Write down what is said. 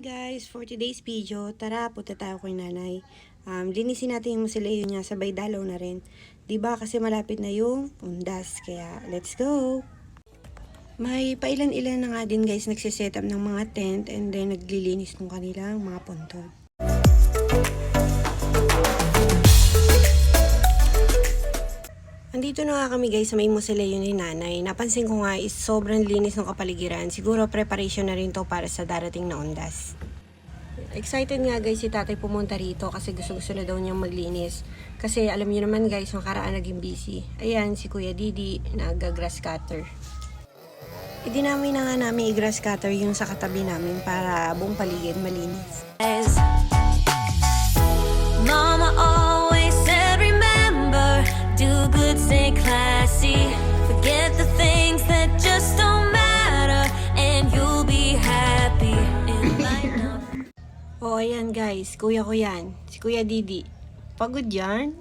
Hi guys! For today's video, tara punta tayo kay nanay. Linisin natin yung mausoleo niya, sabay dalaw na rin. Diba kasi malapit na yung undas, kaya let's go! May pailan-ilan na nga din guys nagsiset up ng mga tent and then naglilinis ng kanilang mga ponton. Andito na nga kami guys sa may mausoleo ni nanay. Napansin ko nga is sobrang linis ng kapaligiran. Siguro preparation na rin to para sa darating na undas. Excited nga guys si tatay pumunta rito kasi gusto na daw niyang maglinis. Kasi alam niyo naman guys, makaraan naging busy. Ayan si Kuya Didi, nag-grass cutter. Idinamay na nga namin i-grass cutter yung sa katabi namin para buong paligid malinis. Mama always said remember, do good, stay classy, forget the things that just don't matter, and you'll be happy in life now. Oh, ayan guys, kuya ko yan. Si Kuya Didi. Pagod yan?